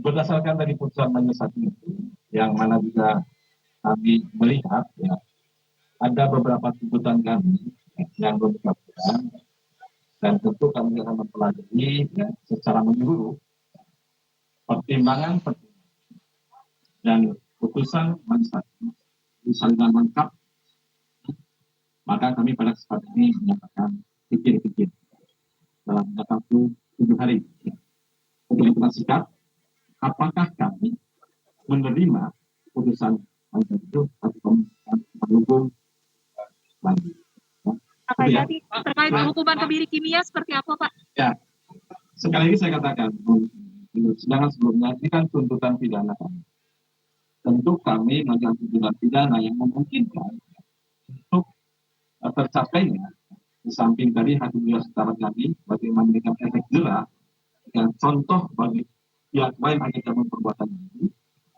berdasarkan dari putusan majelis hakim itu, yang mana juga kami melihat ya, ada beberapa tuntutan kami yang belum dikabulkan, dan tentu kami akan mempelajari ya, secara menyeluruh pertimbangan dan putusan majelis hakim dengan lengkap, maka kami pada kesempatan ini menyatakan pikir-pikir dalam jangka waktu 7 hari untuk menentukan sikap apakah kami menerima putusan majelis itu atau mendukung lagi. Ya. Terkait hukuman kebiri kimia seperti apa, Pak? Ya, sekali lagi saya katakan, sedangkan sebelumnya ini kan tuntutan pidana kami. Tentu kami mengajukan tuntutan pidana yang memungkinkan untuk tercapainya di samping tadi hakim juga setara kami bagaimana memberikan efek jerah dan contoh bagi pihak lain akan perbuatan ini,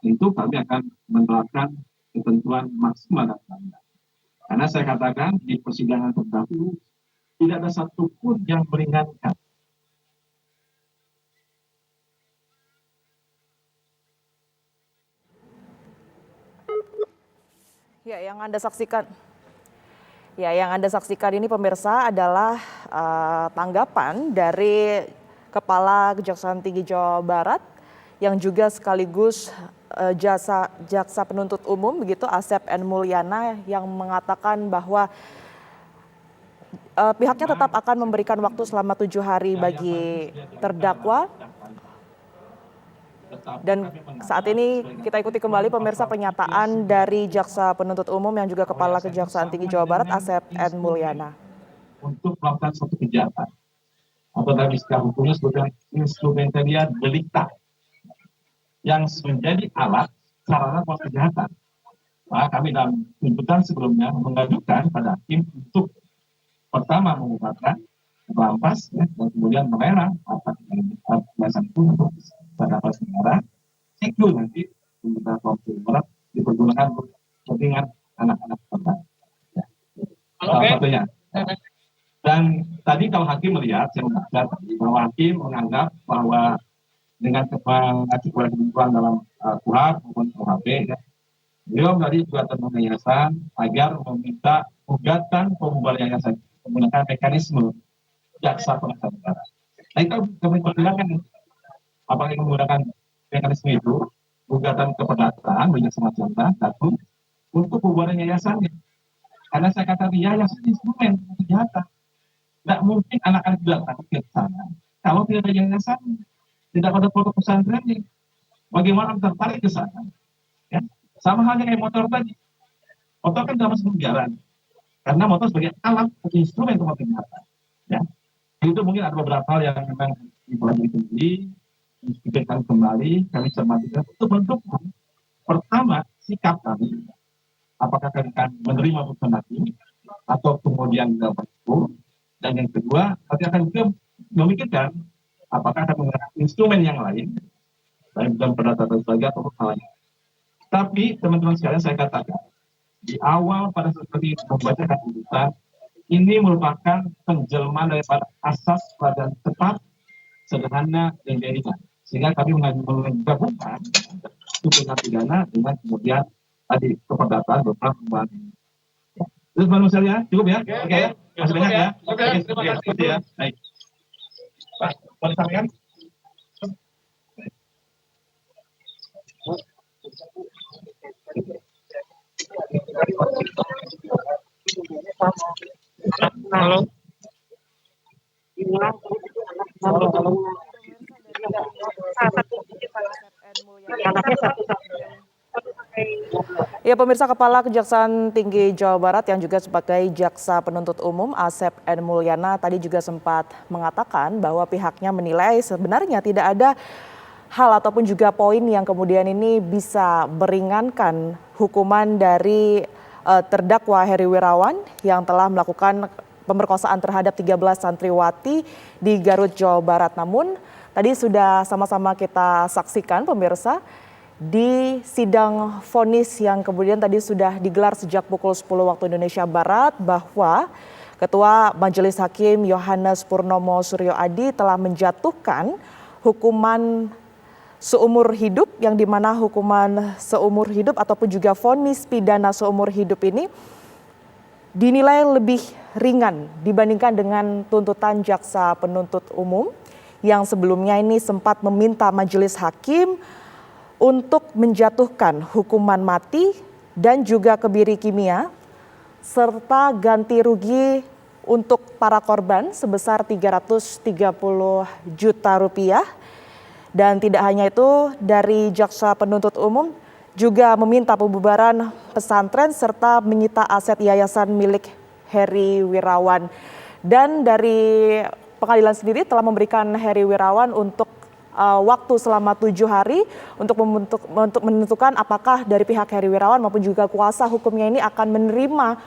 tentu kami akan menerapkan ketentuan maksimal dan standar. Karena saya katakan di persidangan terdahulu tidak ada satupun yang meringankan. Ya, yang Anda saksikan ini pemirsa adalah tanggapan dari Kepala Kejaksaan Tinggi Jawa Barat yang juga sekaligus jaksa penuntut umum begitu Asep N. Mulyana, yang mengatakan bahwa pihaknya tetap akan memberikan waktu selama 7 hari bagi terdakwa. Dan saat ini kita ikuti kembali pemirsa pernyataan dari jaksa penuntut umum yang juga Kepala Kejaksaan Tinggi Jawa Barat Asep N. Mulyana. Untuk melakukan suatu kejahatan atau dalam istilah hukumnya sebutkan instrumentalia delicta yang menjadi alat sarana buat kejahatan. Maka kami dalam tuntutan sebelumnya mengajukan pada hakim untuk pertama mengungkapkan merampas ya, dan kemudian melarang penjelasan pun untuk dapat negara itu nanti kita berat dipergunakan untuk kepentingan anak-anak korban. Ya. Satunya. Dan tadi kalau hakim melihat, saya membaca tadi bahwa hakim menganggap bahwa dengan mengacu pada ketentuan dalam KUHP maupun KUHP, ya, beliau tadi juga tentang yayasan agar meminta gugatan pembubaran yayasan menggunakan mekanisme jaksa penasihat negara. Nah itu kami pertimbangkan apakah menggunakan mekanisme itu gugatan keperdataan banyak semacamnya satu untuk pembubaran yayasannya. Karena saya katakan yayasan instrumen kejahatan. Tidak mungkin anak-anak juga takut ke sana kalau tidak ada yayasan, tidak ada pondok pesantren. Bagaimana tertarik ke sana? Ya. Sama halnya kayak motor tadi. Motor kan tidak masuk jalan karena motor sebagai alat atau instrumen untuk kejahatan. Ya. Itu mungkin ada beberapa hal yang memang dipelajari dipikirkan kembali, kami cermati untuk mendukung pertama sikap kami, apakah kami akan menerima putusan hakim atau kemudian dilakukan hukum, dan yang kedua kami akan juga memikirkan apakah akan menggunakan instrumen yang lain, baik dalam perdata dan sebagainya atau hal lain. Tapi teman-teman sekalian saya katakan di awal pada seperti membacakan tuntutan ini merupakan penjelmaan daripada asas peradilan cepat, sederhana dan ringan. Sehingga kami menggabungkan tuntutan pidana dengan kemudian tadi keperdataan beberapa perubahan. Terus manusia ya, cukup ya? Oke ya? Masih banyak ya? Oke, terima kasih ya. Baik. Pak, mau disampaikan? Halo. Ya pemirsa, Kepala Kejaksaan Tinggi Jawa Barat yang juga sebagai jaksa penuntut umum Asep N. Mulyana tadi juga sempat mengatakan bahwa pihaknya menilai sebenarnya tidak ada hal ataupun juga poin yang kemudian ini bisa meringankan hukuman dari terdakwa Heri Wirawan yang telah melakukan pemerkosaan terhadap 13 santriwati di Garut, Jawa Barat. Namun tadi sudah sama-sama kita saksikan pemirsa di sidang vonis yang kemudian tadi sudah digelar sejak pukul 10 waktu Indonesia Barat, bahwa Ketua Majelis Hakim Yohanes Purnomo Suryo Adi telah menjatuhkan hukuman seumur hidup, yang dimana hukuman seumur hidup ataupun juga vonis pidana seumur hidup ini dinilai lebih ringan dibandingkan dengan tuntutan jaksa penuntut umum yang sebelumnya ini sempat meminta majelis hakim untuk menjatuhkan hukuman mati dan juga kebiri kimia serta ganti rugi untuk para korban sebesar 330 juta rupiah. Dan tidak hanya itu, dari jaksa penuntut umum juga meminta pembubaran pesantren serta menyita aset yayasan milik Heri Wirawan. Dan dari pengadilan sendiri telah memberikan Heri Wirawan untuk waktu selama 7 hari untuk menentukan apakah dari pihak Heri Wirawan maupun juga kuasa hukumnya ini akan menerima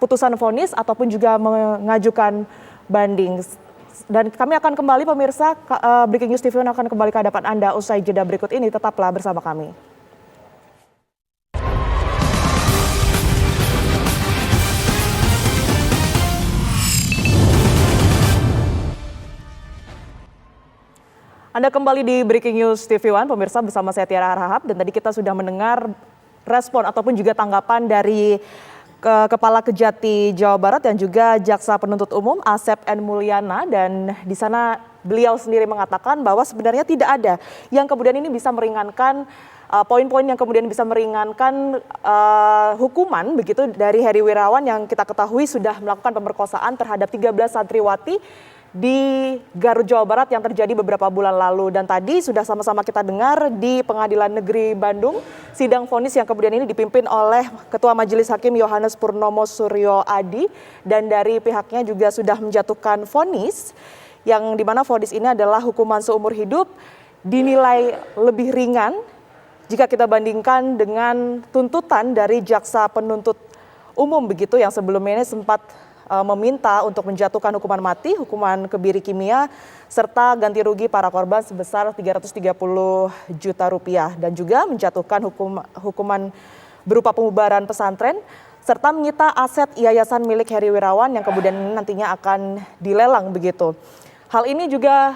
putusan vonis ataupun juga mengajukan banding. Dan kami akan kembali pemirsa, Breaking News TV akan kembali ke hadapan Anda usai jeda berikut ini, tetaplah bersama kami. Anda kembali di Breaking News TV One, pemirsa, bersama saya Tiara Harahap, dan tadi kita sudah mendengar respon ataupun juga tanggapan dari Kepala Kejati Jawa Barat dan juga Jaksa Penuntut Umum Asep N. Mulyana, dan di sana beliau sendiri mengatakan bahwa sebenarnya tidak ada yang kemudian ini bisa meringankan poin-poin yang kemudian bisa meringankan hukuman begitu dari Heri Wirawan yang kita ketahui sudah melakukan pemerkosaan terhadap 13 santriwati di Garut, Jawa Barat yang terjadi beberapa bulan lalu. Dan tadi sudah sama-sama kita dengar di Pengadilan Negeri Bandung, sidang vonis yang kemudian ini dipimpin oleh Ketua Majelis Hakim Yohanes Purnomo Suryo Adi, dan dari pihaknya juga sudah menjatuhkan vonis yang dimana vonis ini adalah hukuman seumur hidup, dinilai lebih ringan jika kita bandingkan dengan tuntutan dari jaksa penuntut umum begitu yang sebelumnya ini sempat meminta untuk menjatuhkan hukuman mati, hukuman kebiri kimia, serta ganti rugi para korban sebesar 330 juta rupiah, dan juga menjatuhkan hukuman berupa pembubaran pesantren, serta menyita aset yayasan milik Heri Wirawan yang kemudian nantinya akan dilelang begitu. Hal ini juga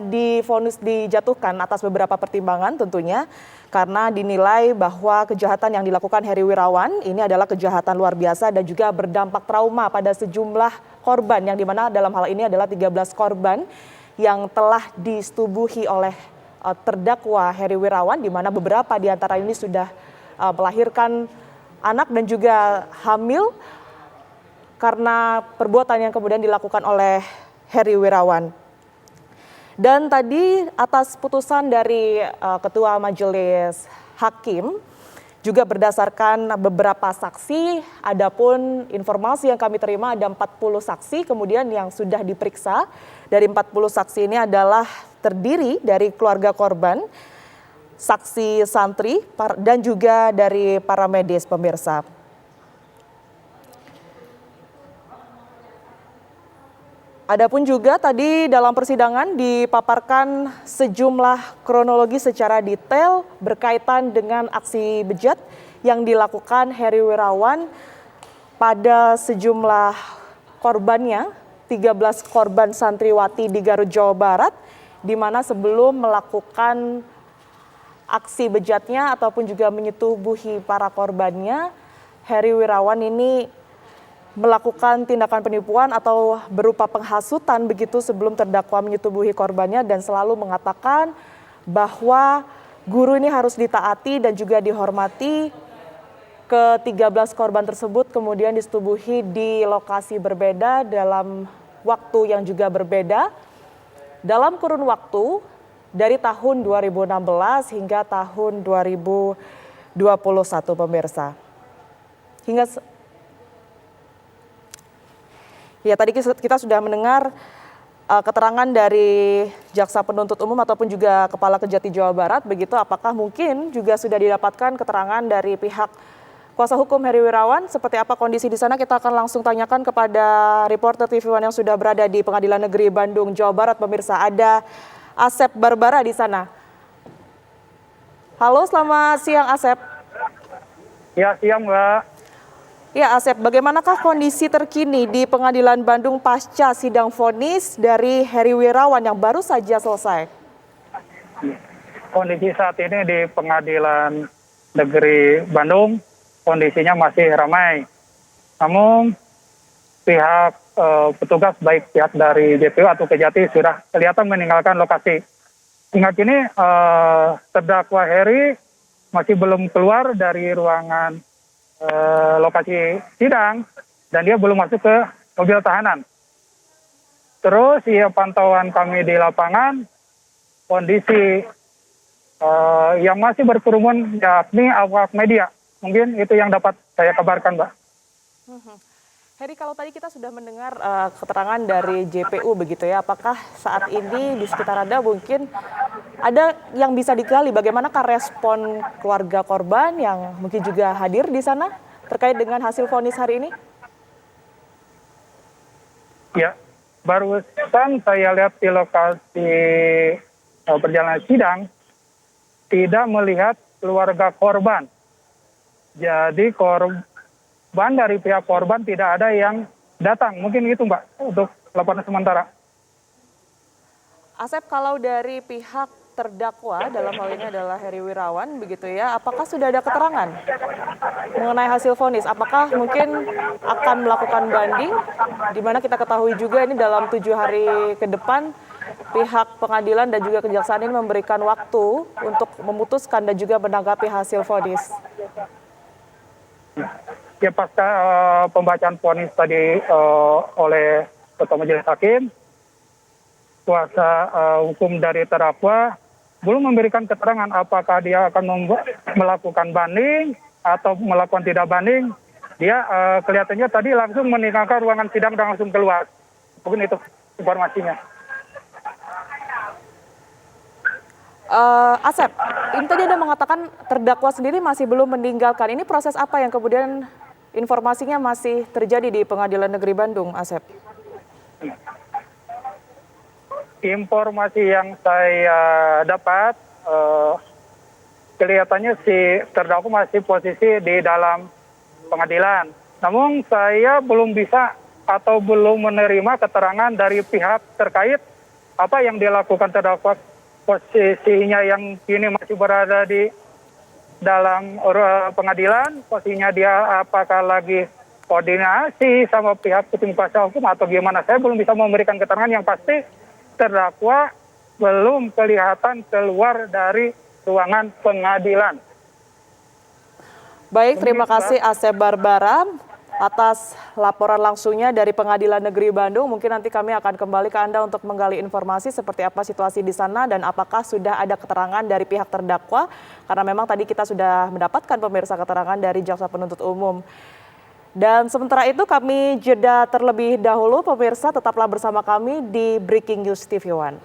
divonis dijatuhkan atas beberapa pertimbangan tentunya, karena dinilai bahwa kejahatan yang dilakukan Heri Wirawan ini adalah kejahatan luar biasa dan juga berdampak trauma pada sejumlah korban, yang dimana dalam hal ini adalah 13 korban yang telah disetubuhi oleh terdakwa Heri Wirawan, di mana beberapa di antara ini sudah melahirkan anak dan juga hamil karena perbuatan yang kemudian dilakukan oleh Heri Wirawan. Dan tadi atas putusan dari Ketua Majelis Hakim juga berdasarkan beberapa saksi, adapun informasi yang kami terima ada 40 saksi kemudian yang sudah diperiksa. Dari 40 saksi ini adalah terdiri dari keluarga korban, saksi santri, dan juga dari para medis, pemirsa. Adapun juga tadi dalam persidangan dipaparkan sejumlah kronologi secara detail berkaitan dengan aksi bejat yang dilakukan Heri Wirawan pada sejumlah korbannya, 13 korban santriwati di Garut, Jawa Barat, di mana sebelum melakukan aksi bejatnya ataupun juga menyetubuhi para korbannya, Heri Wirawan ini melakukan tindakan penipuan atau berupa penghasutan begitu sebelum terdakwa menyetubuhi korbannya, dan selalu mengatakan bahwa guru ini harus ditaati dan juga dihormati. Ke-13 korban tersebut kemudian disetubuhi di lokasi berbeda dalam waktu yang juga berbeda dalam kurun waktu dari tahun 2016 hingga tahun 2021, pemirsa. Ya, tadi kita sudah mendengar keterangan dari jaksa penuntut umum ataupun juga Kepala Kejati Jawa Barat, begitu apakah mungkin juga sudah didapatkan keterangan dari pihak kuasa hukum Heri Wirawan, seperti apa kondisi di sana? Kita akan langsung tanyakan kepada reporter TV One yang sudah berada di Pengadilan Negeri Bandung, Jawa Barat, pemirsa. Ada Asep Barbara di sana. Halo, selamat siang Asep. Ya, siang Mbak. Ya Asep, bagaimanakah kondisi terkini di Pengadilan Bandung pasca sidang vonis dari Heri Wirawan yang baru saja selesai? kondisi saat ini di Pengadilan Negeri Bandung, kondisinya masih ramai. Namun pihak petugas baik pihak dari JPU atau Kejati sudah kelihatan meninggalkan lokasi. Hingga kini terdakwa Heri masih belum keluar dari ruangan lokasi sidang dan dia belum masuk ke mobil tahanan. Terus pantauan kami di lapangan, kondisi yang masih berkerumun yakni awak media. Mungkin itu yang dapat saya kabarkan, Mbak. Heri, kalau tadi kita sudah mendengar keterangan dari JPU begitu ya, apakah saat ini di sekitar Anda mungkin ada yang bisa digali bagaimanakah respon keluarga korban yang mungkin juga hadir di sana terkait dengan hasil vonis hari ini? Ya, barusan saya lihat di lokasi perjalanan sidang, tidak melihat keluarga korban. Jadi korban dari pihak korban tidak ada yang datang. Mungkin itu, Mbak, untuk laporan sementara. Asep, kalau dari pihak terdakwa dalam hal ini adalah Heri Wirawan begitu ya, apakah sudah ada keterangan mengenai hasil vonis? Apakah mungkin akan melakukan banding? Di mana kita ketahui juga ini dalam 7 hari ke depan pihak pengadilan dan juga kejaksaan ini memberikan waktu untuk memutuskan dan juga menanggapi hasil vonis. Ya, pasca pembacaan vonis tadi oleh Ketua Majelis Hakim, kuasa hukum dari terdakwa belum memberikan keterangan apakah dia akan melakukan banding atau melakukan tidak banding. Dia kelihatannya tadi langsung meninggalkan ruangan sidang dan langsung keluar. Mungkin itu informasinya. Asep, ini tadi Anda mengatakan terdakwa sendiri masih belum meninggalkan. Ini proses apa yang kemudian informasinya masih terjadi di Pengadilan Negeri Bandung, Asep? Informasi yang saya dapat, kelihatannya si terdakwa masih posisi di dalam pengadilan. Namun saya belum bisa atau belum menerima keterangan dari pihak terkait apa yang dilakukan terdakwa, posisinya yang kini masih berada di dalam pengadilan, posisinya dia apakah lagi koordinasi sama pihak tim kuasa hukum atau gimana. Saya belum bisa memberikan keterangan. Yang pasti terdakwa belum kelihatan keluar dari ruangan pengadilan. Baik, terima kasih Asep Barbara atas laporan langsungnya dari Pengadilan Negeri Bandung. Mungkin nanti kami akan kembali ke Anda untuk menggali informasi seperti apa situasi di sana dan apakah sudah ada keterangan dari pihak terdakwa. Karena memang tadi kita sudah mendapatkan pemirsa keterangan dari Jaksa Penuntut Umum. Dan sementara itu kami jeda terlebih dahulu, pemirsa tetaplah bersama kami di Breaking News TV One.